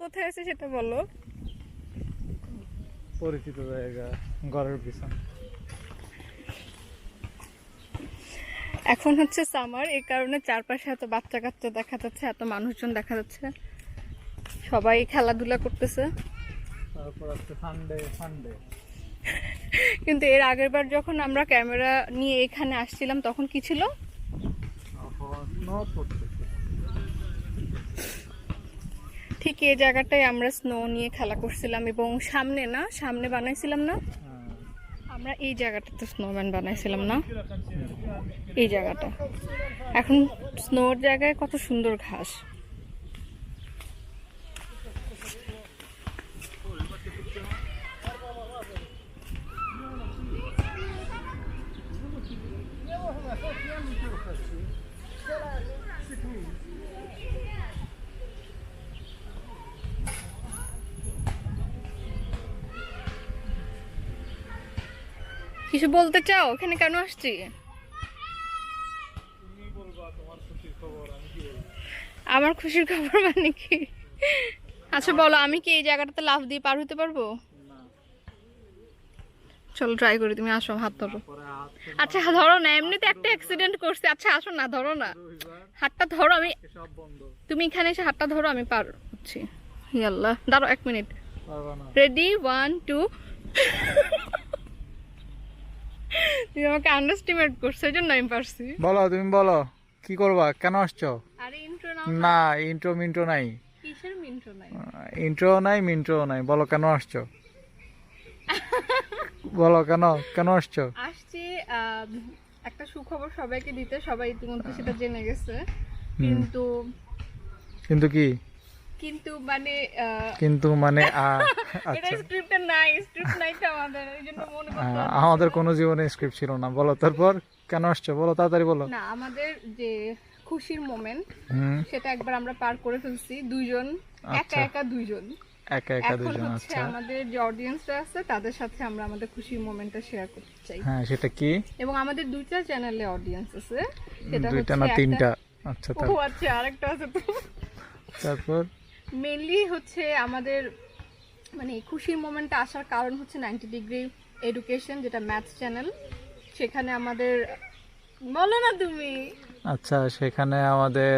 কোথায় আছে সেটা বলো। পরিচিত জায়গা, ঘরের পিছন। এখন হচ্ছে সামার, এই কারণে চারপাশে এত বাচ্চা কাচ্চা দেখা যাচ্ছে, এত মানুষজন দেখা যাচ্ছে, সবাই খেলাধুলা করতেছে। তারপর আছে সানডে। কিন্তু এর আগের বার যখন আমরা ক্যামেরা নিয়ে এখানে আসছিলাম তখন কি ছিল? ঠিক এই জায়গাটায় আমরা স্নো নিয়ে খেলা করছিলাম, এবং সামনে বানাইছিলাম না আমরা, এই জায়গাটাতে স্নোম্যান বানাইছিলাম না, এই জায়গাটা। এখন স্নোর জায়গায় কত সুন্দর ঘাস। কিছু বলতে চাও? এখানে কেন আসছি? আমার খুশির খবর মানে কি? আচ্ছা বলো, আমি কি এই জায়গাটাতে লাফ দিয়ে পার হতে পারবো? চলো ট্রাই করি, তুমি আসো, হাত ধরো। আচ্ছা ধরো না, এমনিতে একটা অ্যাক্সিডেন্ট করছে। আচ্ছা আসো না, ধরো না, হাতটা ধরো। তুমি এখানে এসে হাতটা ধরো, আমি পার হচ্ছি। আল্লাহ, দাঁড়ো 1 মিনিট। রেডি, 1 2। তুমি আমাকে আন্ডারস্টিমেট করছো, এই জন্য আমি পারছি। বলো, তুমি বলো কি করবা, কেন আসছো? আরে ইন্ট্রো না, ইন্ট্রো নাই। কিসের ইন্ট্রো নাই? ইন্ট্রো নাই, বলো কেন আসছো? বলো কেন আসছো? আসছি একটা সুখবর সবাইকে দিতে, সবাই ইতিমধ্যে সেটা জেনে গেছে। কিন্তু কি? কিন্তু মানে এটা স্ক্রিপ্টে নাই, স্ক্রিপ্ট নাই তো আমাদের, এইজন্য মনে করতে আমাদের কোনো জীবনে স্ক্রিপ্ট ছিল না। বলো তারপর কেন আসছো, বলো তাড়াতাড়ি বলো। না, আমাদের যে খুশির মোমেন্ট সেটা একবার আমরা পার করে ফেলছি, দুইজন একা দুইজন। আচ্ছা, আমাদের যে অডিয়েন্সরা আছে তাদের সাথে আমরা আমাদের খুশির মোমেন্টটা শেয়ার করতে চাই। হ্যাঁ, সেটা কি? এবং আমাদের দুইটা চ্যানেলে অডিয়েন্স আছে, সেটা দুইটা না তিনটা? আচ্ছা, ও আচ্ছা, আরেকটা আছে তো। তারপর মেইনলি হচ্ছে আমাদের মানে খুশির মোমেন্টটা আসার কারণ হচ্ছে 90 ডিগ্রি এডুকেশন, যেটা ম্যাথস চ্যানেল। সেখানে আমাদের, বলো না তুমি। আচ্ছা, সেখানে আমাদের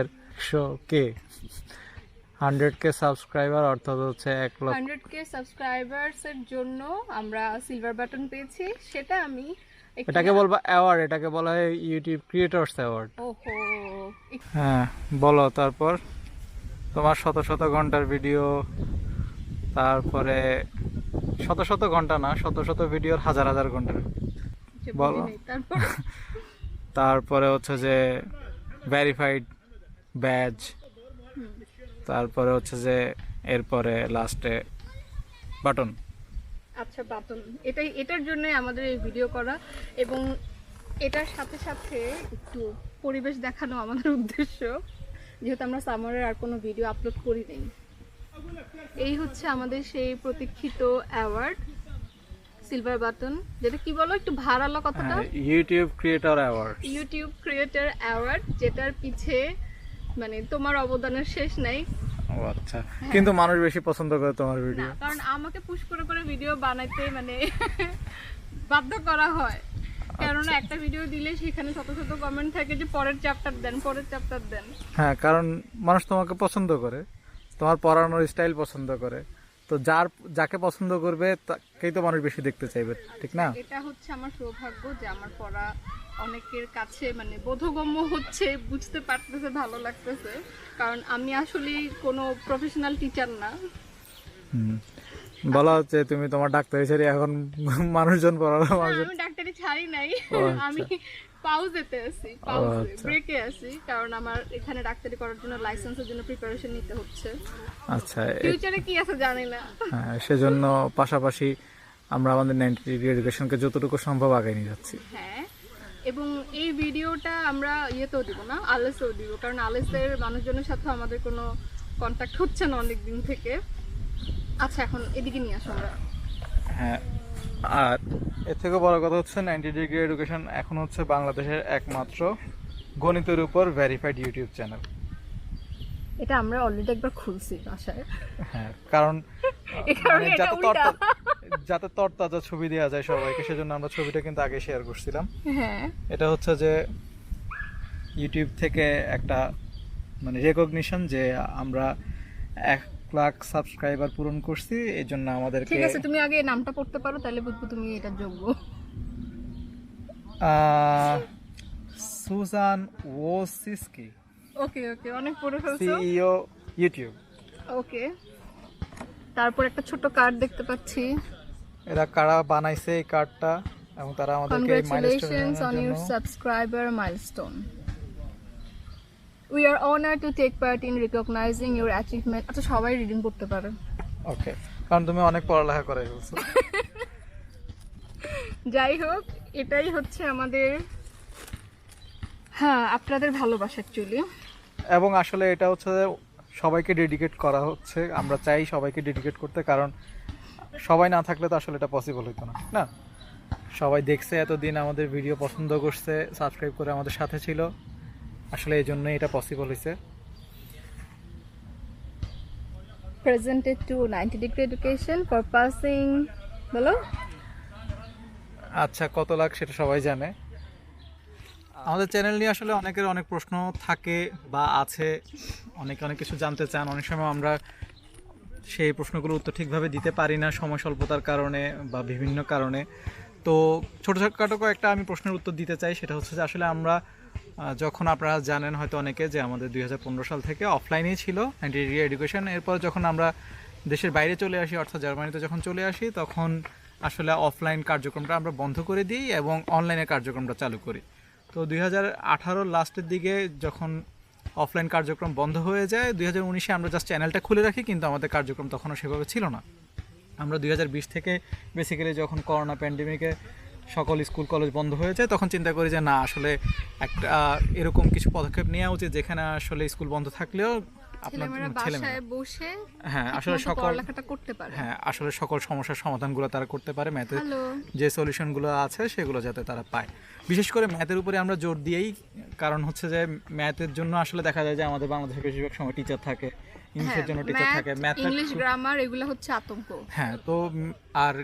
100K সাবস্ক্রাইবার, অর্থাৎ হচ্ছে 100K সাবস্ক্রাইবার্স এর জন্য আমরা সিলভার বাটন পেয়েছি। সেটা আমি এটাকে বলবো অ্যাওয়ার্ড, এটাকে বলা হয় ইউটিউব ক্রিয়েটরস অ্যাওয়ার্ড। ওহো, হ্যাঁ বলো তারপর। তোমার শত ঘন্টার ভিডিও, তারপরে শত ঘন্টা না, শত ভিডিওর হাজার ঘন্টার, বলো। তারপরে হচ্ছে যে ভেরিফাইড ব্যাজ, তারপরে হচ্ছে যে এরপরে লাস্টে বাটন। আচ্ছা, বাটন, এটার জন্য আমাদের এই ভিডিও করা, এবং এটার সাথে সাথে একটু পরিবেশ দেখানো আমাদের উদ্দেশ্য, যেহেতু আমরা সামারের আর কোনো ভিডিও আপলোড করি নাই। এই হচ্ছে আমাদের সেই প্রতীক্ষিত অ্যাওয়ার্ড, সিলভার বাটন, যেটা কি বলো একটু ভাড়ালো কথাটা? ইউটিউব ক্রিয়েটর অ্যাওয়ার্ড, যেটার পিছে মানে তোমার অবদানের শেষ নাই। ও আচ্ছা, কিন্তু মানুষ বেশি পছন্দ করে তোমার ভিডিও, কারণ আমাকে পুশ করে ভিডিও বানাইতে মানে বাধ্য করা হয়। কেননা একটা ভিডিও দিলে সেখানে শত কমেন্ট থাকে যে পরের চ্যাপ্টার দেন। হ্যাঁ, কারণ মানুষ তোমাকে পছন্দ করে, তোমার পড়ানোর স্টাইল পছন্দ করে, তো যাকে পছন্দ করবে তাকেই তো মানুষ বেশি দেখতে চাইবে, ঠিক না? এটা হচ্ছে আমার সৌভাগ্য যে আমার পড়া অনেকের কাছে মানে বোধগম্য হচ্ছে, বুঝতে পারতেছে, ভালো লাগতেছে। কারণ আমি আসলে কোনো প্রফেশনাল টিচার না। বলা হচ্ছে তুমি তোমার ডাক্তারি ছাড়ি এখন মানুষজন পড়ানো। আমি ডাক্তারি ছাড়ি নাই, আমি পাউজেতে আছি, ব্রেকে আছি, কারণ আমার এখানে ডাক্তারি করার জন্য লাইসেন্সের জন্য প্রিপারেশন নিতে হচ্ছে। আচ্ছা, ফিউচারে কি আছে জানি না। হ্যাঁ, সেজন্য পাশাপাশি আমরা আমাদের 90 ডিগ্রি এডুকেশনকে যতটুকু সম্ভব আগে নিয়ে যাচ্ছি। হ্যাঁ, এবং এই ভিডিওটা আমরা ইয়েতেও দিব না, আলেসেও দিব, কারণ আলেসের মানুষজনের সাথে আমাদের কোনো কন্ট্যাক্ট হচ্ছে না অনেক দিন থেকে। আচ্ছা, এখন এদিকে নিয়ে আসো আমরা। হ্যাঁ, আর এর থেকে বড় কথা হচ্ছে 90 ডিগ্রি এডুকেশন এখন হচ্ছে বাংলাদেশের একমাত্র গণিতের উপর ভেরিফাইড ইউটিউব চ্যানেল। এটা আমরা অলরেডি একবার খুলছি বাসায়। হ্যাঁ, কারণ এই কারণে মানে এটা উল্টা। যাতে তরতাজা ছবি দেওয়া যায় সবাইকে, সেজন্য আমরা ছবিটা কিন্তু আগে শেয়ার করছিলাম। হ্যাঁ, এটা হচ্ছে যে ইউটিউব থেকে একটা মানে রেকগনিশন যে আমরা 1 লাখ সাবস্ক্রাইবার পূরণ করছি, এই জন্য আমাদেরকে। ঠিক আছে, তুমি আগে নামটা পড়তে পারো, তাহলে বুঝবো তুমি এটা যোগ্য। সুজান ওসিস্কি, ওকে ওকে, অনেক পড়ে ফেলছো। CEO YouTube. ওকে, তারপর একটা ছোট কার্ড দেখতে পাচ্ছি। এরা কারা বানাইছে এই কার্ডটা, এবং তারা আমাদেরকে এই মাইলস্টোনের Congratulations on your জন্য। subscriber milestone. We are honored to take part in recognizing your achievement. আচ্ছা, সবাই রিডিং করতে পারে। ওকে, কারণ তুমি অনেক পড়ালেখা করে ফেলছো। যাই হোক, এটাই হচ্ছে আমাদের, হ্যাঁ, আপনাদের ভালোবাসা অ্যাকচুয়ালি। এবং আসলে এটা হচ্ছে যে সবাইকে ডেডিকেট করা হচ্ছে, আমরা চাই সবাইকে ডেডিকেট করতে, কারণ সবাই না থাকলে তো আসলে এটা পসিবল হতো না, না? সবাই দেখছে এতদিন, আমাদের ভিডিও পছন্দ করছে, সাবস্ক্রাইব করে আমাদের সাথে ছিল, আসলে এই জন্যই এটা পসিবল হয়েছে। Presented to 90 Degree Education for passing, বলো। আচ্ছা, কত লাখ সেটা সবাই জানে। আমাদের চ্যানেল নিয়ে আসলে অনেকের অনেক প্রশ্ন থাকে বা আছে, অনেকে অনেক কিছু জানতে চান। অনেক সময় আমরা সেই প্রশ্নগুলো উত্তর ঠিকভাবে দিতে পারি না, সময় স্বল্পতার কারণে বা বিভিন্ন কারণে। তো ছোটোখাটো একটা আমি প্রশ্নের উত্তর দিতে চাই। সেটা হচ্ছে যে আসলে আমরা যখন, আপনারা জানেন হয়তো অনেকে, যে আমাদের 2015 সাল থেকে অফলাইনেই ছিল 90 ডিগ্রি এডুকেশন। এরপর যখন আমরা দেশের বাইরে চলে আসি, অর্থাৎ জার্মানিতে যখন চলে আসি, তখন আসলে অফলাইন কার্যক্রমটা আমরা বন্ধ করে দিই এবং অনলাইনের কার্যক্রমটা চালু করি। তো 2018 লাস্টের দিকে যখন অফলাইন কার্যক্রম বন্ধ হয়ে যায়, 2019-এ আমরা জাস্ট চ্যানেলটা খুলে রাখি, কিন্তু আমাদের কার্যক্রম তখনও সেভাবে ছিল না। আমরা 2020 থেকে বেসিক্যালি যখন করোনা প্যান্ডেমিকে সকল স্কুল কলেজ বন্ধ হয়ে যায়, তখন চিন্তা করি যে না, আসলে একটা এরকম কিছু পদক্ষেপ নেওয়া উচিত যেখানে আসলে স্কুল বন্ধ থাকলেও আপনার বাসায় বসে, হ্যাঁ, আসলে সকল পড়ালেখাটা করতে পারে। হ্যাঁ, আসলে সকল সমস্যার সমাধানগুলো তারা করতে পারে, ম্যাথের যে সলিউশনগুলো আছে সেগুলো যাতে তারা পায়। বিশেষ করে ম্যাথের উপরে আমরা জোর দিয়েই, কারণ হচ্ছে যে ম্যাথের জন্য আসলে দেখা যায় যে আমাদের বাংলাদেশে বেশিরভাগ সময় টিচার থাকে, ইংলিশের জন্য টিচার থাকে, ম্যাথ, ইংলিশ, গ্রামার, এগুলো হচ্ছে আতঙ্ক। হ্যাঁ, তো আর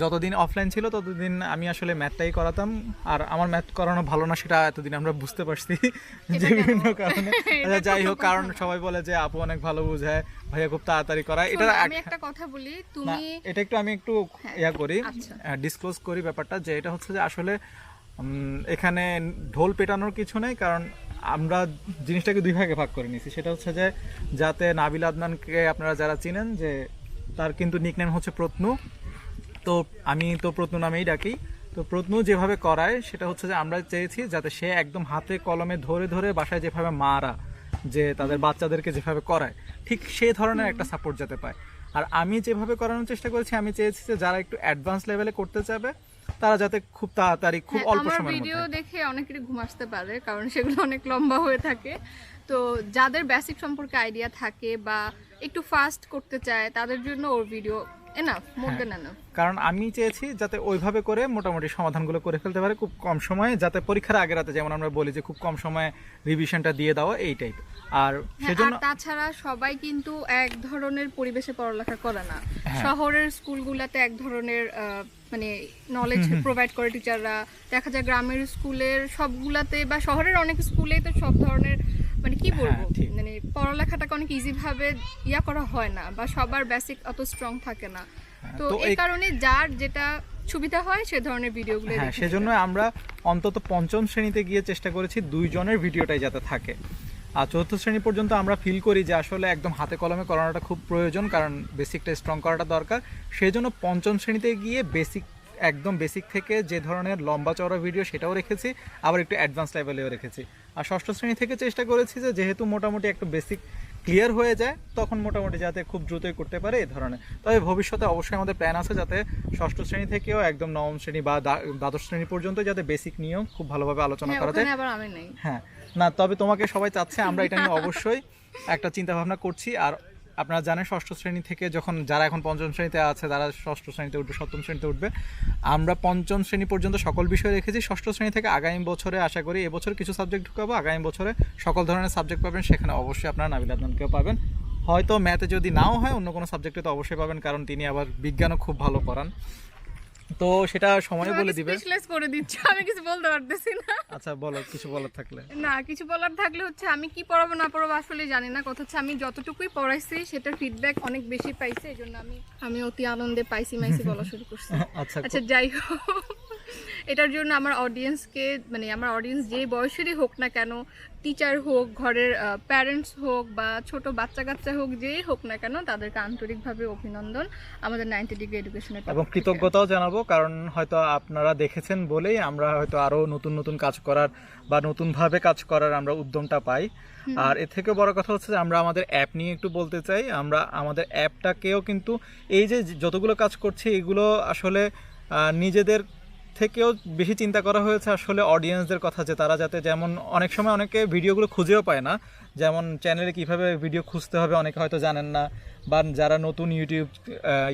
যতদিন অফলাইন ছিল ততদিন আমি আসলে ম্যাথটাই করাতাম। আর আমার ম্যাথ করানো ভালো না সেটা এতদিন আমরা বুঝতে পারছি, যে বিভিন্ন কারণে। যাই হোক, কারণ সবাই বলে যে আপু অনেক ভালো বোঝায়, ভাইয়া খুব তাড়াতাড়ি করায়। এটা আমি একটা কথা বলি, তুমি এটা আমি একটু ইয়া করি, ডিসক্লোজ করি ব্যাপারটা, যে এটা হচ্ছে যে আসলে এখানে ঢোল পেটানোর কিছু নেই, কারণ আমরা জিনিসটাকে দুই ভাগে ভাগ করে নিয়েছি। সেটা হচ্ছে যে যাতে নাবিল আদনানকে আপনারা যারা চিনেন, যে তার কিন্তু নিকনেম হচ্ছে প্রত্নু, তো আমি তো প্রত্নু নামেই ডাকি। তো প্রত্নু যেভাবে করায় সেটা হচ্ছে যে আমরা চেয়েছি যাতে সে একদম হাতে কলমে ধরে ধরে বাসায় যেভাবে মারা, যে তাদের বাচ্চাদেরকে যেভাবে করায়, ঠিক সেই ধরনের একটা সাপোর্ট যাতে পায়। আর আমি যেভাবে করানোর চেষ্টা করেছি, আমি চেয়েছি যে যারা একটু অ্যাডভান্স লেভেলে করতে চাবে তারা যাতে খুব তাড়াতাড়ি, খুব অল্প সময়ের মধ্যে। ভিডিও দেখে অনেকেরই ঘুম আসতে পারে, কারণ সেগুলো অনেক লম্বা হয়ে থাকে। তো যাদের বেসিক সম্পর্কে আইডিয়া থাকে বা একটু ফাস্ট করতে চায়, তাদের জন্য ওর ভিডিও এনাফ, মোর দেন এনাফ। কারণ আমি চেয়েছি যাতে ওইভাবে করে মোটামুটি সমাধানগুলো করে ফেলতে পারে খুব কম সময়ে, যাতে পরীক্ষার আগে রাতে, যেমন আমরা বলি যে খুব কম সময়ে রিভিশনটা দিয়ে দেওয়া, এই টাইপ। আর সেজন্য তাছাড়া সবাই কিন্তু এক ধরনের পরিবেশে পড়ালেখা করে না। শহরের স্কুলগুলোতে এক ধরনের মানে নলেজ প্রোভাইড করে টিচাররা, দেখা যায় গ্রামের স্কুলের সবগুলাতে বা শহরের অনেক স্কুলেই তো সব ধরনের, মানে কি বলবো, মানে পড়ালেখাটাকে অনেক ইজি ভাবে ইয়া করা হয় না, বা সবার বেসিক অত স্ট্রং থাকে না। তো এই কারণে যার যেটা সুবিধা হয় সে ধরনের ভিডিওগুলো দেখি। সেজন্য আমরা অন্তত পঞ্চম শ্রেণীতে গিয়ে চেষ্টা করেছি 2 জনের ভিডিওটাই যাতে থাকে। আর চতুর্থ শ্রেণী পর্যন্ত আমরা ফিল করি যে আসলে একদম হাতে কলমে করানোটা খুব প্রয়োজন, কারণ বেসিকটা স্ট্রং করাটা দরকার। সেই জন্য পঞ্চম শ্রেণীতে গিয়ে একদম বেসিক থেকে যে ধরনের লম্বা চওড়া ভিডিও সেটাও রেখেছি, আবার একটু অ্যাডভান্স লেভেলেও রেখেছি। আর ষষ্ঠ শ্রেণী থেকে চেষ্টা করেছি যে যেহেতু মোটামুটি একটু বেসিক ক্লিয়ার হয়ে যায়, তখন মোটামুটি যাতে খুব দ্রুতই করতে পারে এই ধরনের। তবে ভবিষ্যতে অবশ্যই আমাদের প্ল্যান আছে যাতে ষষ্ঠ শ্রেণী থেকেও একদম নবম শ্রেণী বা দ্বাদশ শ্রেণী পর্যন্ত যাতে বেসিক নিয়েও খুব ভালোভাবে আলোচনা করা যায়। হ্যাঁ, না, তবে তোমাকে সবাই চাচ্ছে, আমরা এটা নিয়ে অবশ্যই একটা চিন্তা ভাবনা করছি। আর আপনারা জানেন ষষ্ঠ শ্রেণী থেকে যখন যারা এখন পঞ্চম শ্রেণীতে আছে তারা ষষ্ঠ শ্রেণীতে উঠবে, সপ্তম শ্রেণীতে উঠবে, আমরা পঞ্চম শ্রেণী পর্যন্ত সকল বিষয় রেখেছি। ষষ্ঠ শ্রেণী থেকে আগামী বছরে আশা করি এবছর কিছু সাবজেক্ট ঢুকাবো, আগামী বছরে সকল ধরনের সাবজেক্ট পাবেন, সেখানে অবশ্যই আপনারা নাবিল আদনানকেও পাবেন। হয়তো ম্যাথে যদি নাও হয় অন্য কোনো সাবজেক্টে তো অবশ্যই পাবেন, কারণ তিনি আবার বিজ্ঞানও খুব ভালো পড়ান। তো সেটা সময় বলে দিবে। স্পেশালাইজ করে দিচ্ছ, আমি কিছু বলতে পারতেছি না। আচ্ছা বলো, কিছু বলার থাকলে। না, কিছু বলার থাকলে হচ্ছে আমি কি পড়াবো না পড়াবো আসলে জানি না। কথা হচ্ছে আমি যতটুকুই পড়াইছি সেটার ফিডব্যাক অনেক বেশি পাইছি, এই জন্য আমি অতি আনন্দে পাইছি মাইছি বলা শুরু করছি। আচ্ছা যাই হোক, এটার জন্য আমার অডিয়েন্সকে, মানে আমার অডিয়েন্স যে বয়সেরই হোক না কেন, টিচার হোক, ঘরের প্যারেন্টস হোক, বা ছোট বাচ্চা কাচ্চা হোক, যেই হোক না কেন, তাদেরকে আন্তরিকভাবে অভিনন্দন আমাদের 90 ডিগ্রি এডুকেশনের এবং কৃতজ্ঞতাও জানাবো, কারণ হয়তো আপনারা দেখেছেন বলেই আমরা হয়তো আরো নতুন নতুন কাজ করার বা নতুনভাবে কাজ করার আমরা উদ্যমটা পাই। আর এর থেকে বড় কথা হচ্ছে যে আমরা আমাদের অ্যাপ নিয়ে একটু বলতে চাই। আমরা আমাদের অ্যাপটাকেও কিন্তু এই যে যতগুলো কাজ করছি এগুলো আসলে নিজেদের থেকেও বেশি চিন্তা করা হয়েছে আসলে অডিয়েন্সদের কথা, যে তারা যাতে, যেমন অনেক সময় অনেকে ভিডিওগুলো খুঁজেও পায় না, যেমন চ্যানেলে কিভাবে ভিডিও খুঁজতে হবে অনেকে হয়তো জানেন না, বা যারা নতুন ইউটিউব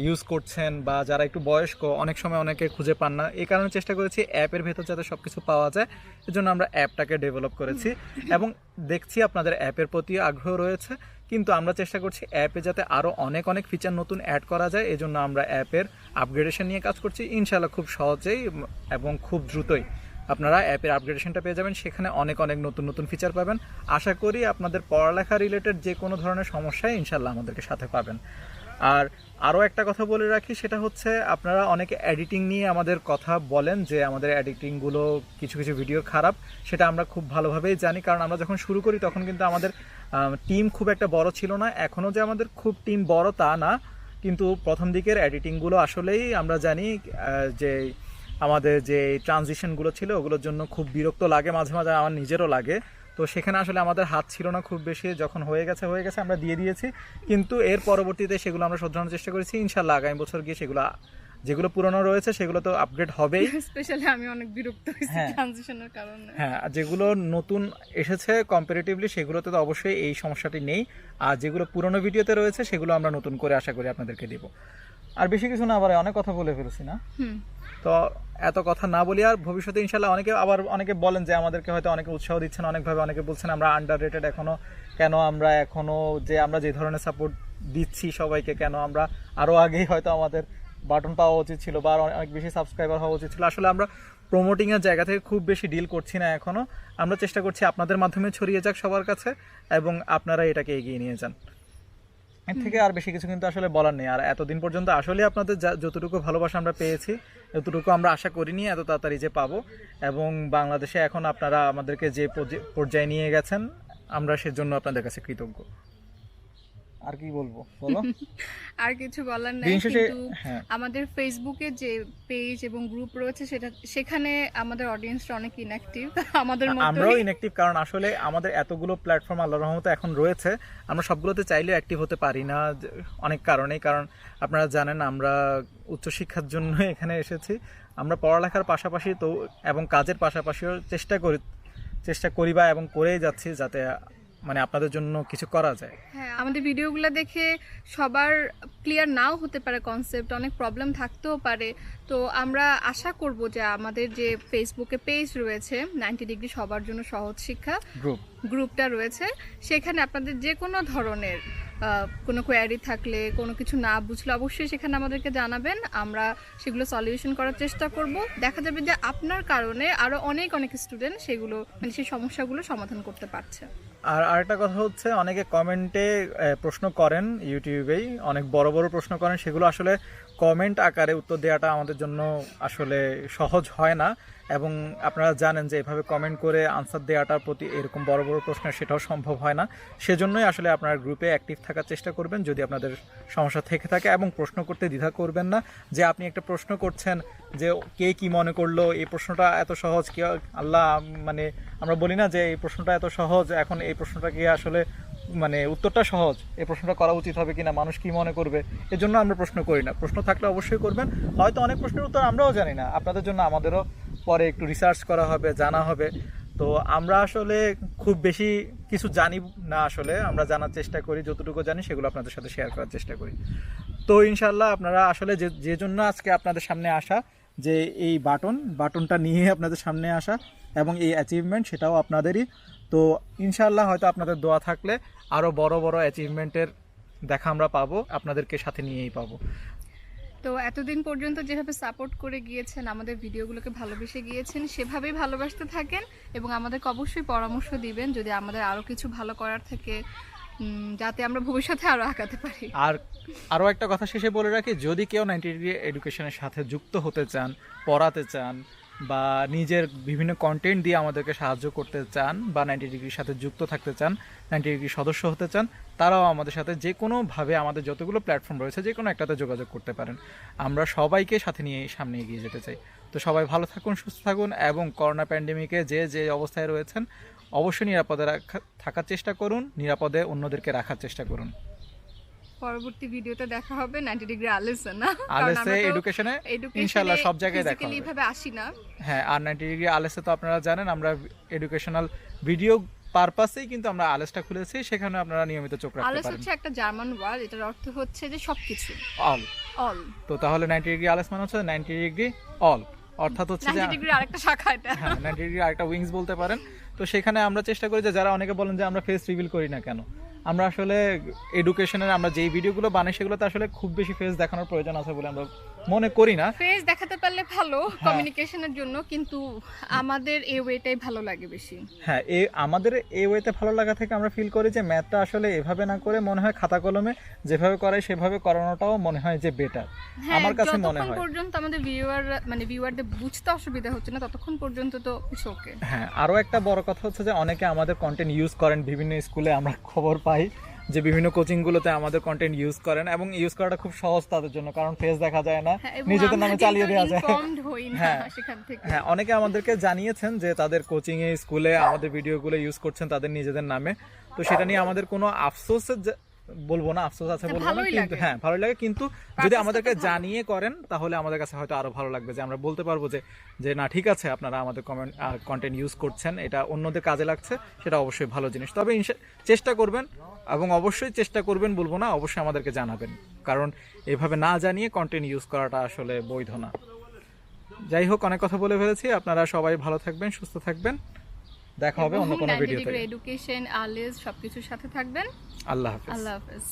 ইউজ করছেন বা যারা একটু বয়স্ক অনেক সময় অনেকে খুঁজে পান না। এই কারণে চেষ্টা করেছি অ্যাপের ভেতর যাতে সব কিছু পাওয়া যায়, এজন্য আমরা অ্যাপটাকে ডেভেলপ করেছি এবং দেখছি আপনাদের অ্যাপের প্রতি আগ্রহ রয়েছে, কিন্তু আমরা চেষ্টা করছি অ্যাপে যাতে আরও অনেক অনেক ফিচার নতুন অ্যাড করা যায়, এজন্য আমরা অ্যাপের আপগ্রেডেশন নিয়ে কাজ করছি। ইনশাআল্লাহ খুব সহজেই এবং খুব দ্রুতই আপনারা অ্যাপের আপগ্রেডেশনটা পেয়ে যাবেন, সেখানে অনেক অনেক নতুন নতুন ফিচার পাবেন। আশা করি আপনাদের পড়ালেখা রিলেটেড যে কোনো ধরনের সমস্যায় ইনশাআল্লাহ আমাদেরকে সাথে পাবেন। আর আরও একটা কথা বলে রাখি, সেটা হচ্ছে আপনারা অনেকে এডিটিং নিয়ে আমাদের কথা বলেন যে আমাদের এডিটিংগুলো কিছু কিছু ভিডিও খারাপ, সেটা আমরা খুব ভালোভাবেই জানি, কারণ আমরা যখন শুরু করি তখন কিন্তু আমাদের টিম খুব একটা বড় ছিল না। এখনও যে আমাদের খুব টিম বড় তা না, কিন্তু প্রথম দিকের এডিটিংগুলো আসলেই আমরা জানি যে আমাদের যে ট্রানজিশনগুলো ছিল ওগুলোর জন্য খুব বিরক্ত লাগে, মাঝে মাঝে আমার নিজেরও লাগে। তো সেখানে আসলে আমাদের হাত ছিল না খুব বেশি, যখন হয়ে গেছে আমরা দিয়ে দিয়েছি, কিন্তু এর পরবর্তীতে সেগুলো আমরা শোধরানোর চেষ্টা করেছি। ইনশাআল্লাহ আগামী বছর গিয়ে সেগুলো, যেগুলো পুরনো রয়েছে সেগুলো তো আপগ্রেড হবেই। স্পেশালি আমি অনেক বিরক্ত হয়েছি ট্রানজিশনের কারণে। হ্যাঁ, যেগুলো নতুন এসেছে কম্পারেটিভলি সেগুলোতে তো অবশ্যই এই সমস্যাটি নেই, আর যেগুলো পুরনো ভিডিওতে রয়েছে সেগুলো আমরা নতুন করে আশা করি আপনাদেরকে দিব। আর বেশি কিছু না, আবার অনেক কথা বলে ফেলেছি না, তো এত কথা না বলি। আর ভবিষ্যতে ইনশাআল্লাহ অনেকে বলেন যে আমাদেরকে হয়তো অনেকে উৎসাহ দিচ্ছেন, অনেকভাবে অনেকে বলছেন আমরা আন্ডার রেটেড এখনো, কেন আমরা এখনো আমরা যে ধরনের সাপোর্ট দিচ্ছি সবাইকে, কেন আমরা আরও আগেই হয়তো আমাদের বাটন পাওয়া উচিত ছিল বা অনেক বেশি সাবস্ক্রাইবার হওয়া উচিত ছিল। আসলে আমরা প্রমোটিংয়ের জায়গা থেকে খুব বেশি ডিল করছি না এখনও, আমরা চেষ্টা করছি আপনাদের মাধ্যমে ছড়িয়ে যাক সবার কাছে এবং আপনারা এটাকে এগিয়ে নিয়ে যান। এর থেকে আর বেশি কিছু কিন্তু আসলে বলার নেই। আর এতদিন পর্যন্ত আসলে আপনাদের যতটুকু ভালোবাসা আমরা পেয়েছি এতটুকু আমরা আশা করিনি এত তাড়াতাড়ি যে পাবো, এবং বাংলাদেশে এখন আপনারা আমাদেরকে যে পর্যায়ে নিয়ে গেছেন আমরা সেজন্য আপনাদের কাছে কৃতজ্ঞ। আর কি বলবো বলো? আর কিছু বলার নাই, কিন্তু আমাদের ফেসবুকে যে পেজ এবং গ্রুপ রয়েছে সেখানে আমাদের অডিয়েন্সটা অনেক ইনঅ্যাক্টিভ, আমাদের মতই। আমরাও ইনঅ্যাক্টিভ, কারণ আসলে আমাদের এতগুলো প্ল্যাটফর্ম আল্লাহর রহমতে এখন রয়েছে, আমরা সবগুলোতে চাইলেও অ্যাক্টিভ হতে পারি না অনেক কারণেই। কারণ আপনারা জানেন আমরা উচ্চশিক্ষার জন্য এখানে এসেছি, আমরা পড়ালেখার পাশাপাশি তো এবং কাজের পাশাপাশিও চেষ্টা করি বা এবং করেই যাচ্ছি যাতে মানে আপনাদের জন্য কিছু করা যায়। হ্যাঁ, আমাদের ভিডিওগুলো দেখে সবার ক্লিয়ার নাও হতে পারে, কনসেপ্ট অনেক প্রবলেম থাকতেও পারে। তো আমরা আশা করব যে আমাদের যে ফেসবুকে পেজ রয়েছে 90 ডিগ্রি সবার জন্য সহজ শিক্ষা গ্রুপটা রয়েছে, সেখানে আপনাদের যে কোনো ধরনের কোনো কোয়ারি থাকলে, কোনো কিছু না বুঝলে অবশ্যই সেখানে আমাদেরকে জানাবেন, আমরা সেগুলো সলিউশন করার চেষ্টা করব। দেখা যাবে যে আপনার কারণে আরও অনেক স্টুডেন্ট সেগুলো মানে সেই সমস্যাগুলো সমাধান করতে পারছে। আর আরেকটা কথা হচ্ছে, অনেকে কমেন্টে প্রশ্ন করেন, ইউটিউবেই অনেক বড় বড় প্রশ্ন করেন, সেগুলো আসলে কমেন্ট আকারে উত্তর দেওয়াটা আমাদের জন্য আসলে সহজ হয় না, এবং আপনারা জানেন যে এভাবে কমেন্ট করে আনসার দেওয়াটার প্রতি এরকম বড় বড় প্রশ্ন সেটাও সম্ভব হয় না। সেজন্যই আসলে আপনারা গ্রুপে অ্যাক্টিভ থাকার চেষ্টা করবেন যদি আপনাদের সমস্যা থেকে থাকে, এবং প্রশ্ন করতে দ্বিধা করবেন না। যে আপনি একটা প্রশ্ন করছেন যে কে কি মনে করলো এই প্রশ্নটা এত সহজ, কি আল্লাহ, মানে আমরা বলি না যে এই প্রশ্নটা এত সহজ, এখন এই প্রশ্নটা কি আসলে মানে উত্তরটা সহজ, এই প্রশ্নটা করা উচিত হবে কিনা, মানুষ কি মনে করবে, এজন্য আমরা প্রশ্ন করি না। প্রশ্ন থাকলে অবশ্যই করবেন, হয়তো অনেক প্রশ্নের উত্তর আমরাও জানি না, আপনাদের জন্য আমাদেরও পরে একটু রিসার্চ করা হবে, জানা হবে। তো আমরা আসলে খুব বেশি কিছু জানি না, আসলে আমরা জানার চেষ্টা করি, যতটুকু জানি সেগুলো আপনাদের সাথে শেয়ার করার চেষ্টা করি। তো ইনশাল্লাহ আপনারা আসলে যে জন্য আজকে আপনাদের সামনে আসা, যে এই বাটনটা নিয়ে আপনাদের সামনে আসা এবং এই অ্যাচিভমেন্ট সেটাও আপনাদেরই। তো ইনশাল্লাহ হয়তো আপনাদের দোয়া থাকলে আরও বড় বড় অ্যাচিভমেন্টের দেখা আমরা পাবো, আপনাদেরকে সাথে নিয়েই পাবো। তো এতদিন পর্যন্ত যেভাবে সাপোর্ট করে গিয়েছেন, আমাদের ভিডিওগুলোকে ভালোবেসে গিয়েছেন, সেভাবেই ভালোবাসতে থাকেন এবং আমাদেরকে অবশ্যই পরামর্শ দিবেন যদি আমাদের আরও কিছু ভালো করার থাকে, যাতে আমরা ভবিষ্যতে আরও আগাতে পারি। আর আরও একটা কথা শেষে বলে রাখি, যদি কেউ 90 ডিগ্রি এডুকেশনের সাথে যুক্ত হতে চান, পড়াতে চান বা নিজের বিভিন্ন কন্টেন্ট দিয়ে আমাদেরকে সাহায্য করতে চান বা 90 ডিগ্রির সাথে যুক্ত থাকতে চান, 90 ডিগ্রি সদস্য হতে চান, তারাও আমাদের সাথে যে কোনোভাবে আমাদের যতগুলো প্ল্যাটফর্ম রয়েছে যে কোনো একটাতে যোগাযোগ করতে পারেন। আমরা সবাইকে সাথে নিয়ে সামনে এগিয়ে যেতে চাই। তো সবাই ভালো থাকুন, সুস্থ থাকুন এবং করোনা প্যান্ডেমিকে যে অবস্থায় রয়েছেন অবশ্যই নিরাপদে থাকার চেষ্টা করুন, নিরাপদে অন্যদেরকে রাখার চেষ্টা করুন। পরবর্তী ভিডিওতে দেখা হবে 90 ডিগ্রি আলেসে, না আলেসে এডুকেশনে ইনশাআল্লাহ সব জায়গায় দেখা হবে। এইভাবে আসি না। হ্যাঁ, আর 90 ডিগ্রি আলেসে তো আপনারা জানেন আমরা এডুকেশনাল ভিডিও পারপাসেই কিন্তু আমরা আলেসটা খুলেছি, সেখানে আপনারা নিয়মিত চোখ রাখতে আলেস পারেন। হচ্ছে একটা জার্মান ওয়ার্ড, এটার অর্থ হচ্ছে যে সবকিছু, অল। তো তাহলে 90 ডিগ্রি আলেস মানে হচ্ছে 90 ডিগ্রি অল, অর্থাৎ হচ্ছে যে 90 ডিগ্রি আরেকটা শাখা এটা। হ্যাঁ, 90 ডিগ্রি আরেকটা উইংস বলতে পারেন। তো সেখানে আমরা চেষ্টা করি যে যারা অনেকে বলেন যে আমরা ফেস রিভিল করি না কেন, আমরা আসলে এডুকেশনের আমরা যেই ভিডিওগুলো বানাই সেগুলোতে আসলে খুব বেশি ফেস দেখানোর প্রয়োজন আছে বলে আমরা মনে করি না। ফেস দেখাতে পারলে ভালো কমিউনিকেশনের জন্য, কিন্তু আমাদের এই ওয়েটাই ভালো লাগে বেশি। হ্যাঁ, আমাদের এই ওয়েতে ভালো লাগা থেকে আমরা ফিল করি যে ম্যাথটা আসলে এভাবে না করে মনে হয় খাতা কলমে যেভাবে করাই সেভাবে করানোটাও মনে হয় যে বেটার, আমার কাছে মনে হয়। যতক্ষণ পর্যন্ত আমাদের ভিউয়ারদের বুঝতে অসুবিধা হচ্ছে না ততক্ষণ পর্যন্ত তো ইটস ওকে। হ্যাঁ, আরও একটা বড় কথা হচ্ছে যে অনেকে আমাদের কন্টেন্ট ইউজ করেন, বিভিন্ন স্কুলে আমরা খবর পাই যে বিভিন্ন কোচিংগুলোতে আমাদের কন্টেন্ট ইউজ করেন এবং ইউজ করাটা খুব সহজ তাদের জন্য, কারণ ফেস দেখা যায় না, নিজেদের নামে চালিয়ে দেওয়া যায়। হ্যাঁ, অনেকে আমাদেরকে জানিয়েছেন যে তাদের কোচিং এ স্কুলে আমাদের ভিডিওগুলো ইউজ করছেন তাদের নিজেদের নামে। তো সেটা নিয়ে আমাদের কোনো আফসোসের বলবো না, আফসোস আছে বলবো না, কিন্তু হ্যাঁ ভালো লাগে। কিন্তু যদি আমাদেরকে জানিয়ে করেন তাহলে আমাদের কাছে হয়তো আরো ভালো লাগবে, যে আমরা বলতে পারবো যে না ঠিক আছে আপনারা আমাদের কন্টেন্ট ইউজ করছেন, এটা অন্যদের কাজে লাগছে, সেটা অবশ্যই ভালো জিনিস। তবে চেষ্টা করবেন এবং অবশ্যই চেষ্টা করবেন বলবো না, অবশ্যই আমাদেরকে জানাবেন, কারণ এভাবে না জানিয়ে কন্টেন্ট ইউজ করাটা আসলে বৈধ না। যাই হোক, অনেক কথা বলে ফেলেছি, আপনারা সবাই ভালো থাকবেন, সুস্থ থাকবেন, দেখা হবে অন্য কোনো ভিডিওতে। এডুকেশন আলেস সবকিছুর সাথে থাকবেন। আল্লাহ হাফেজ। আল্লাহ হাফেজ।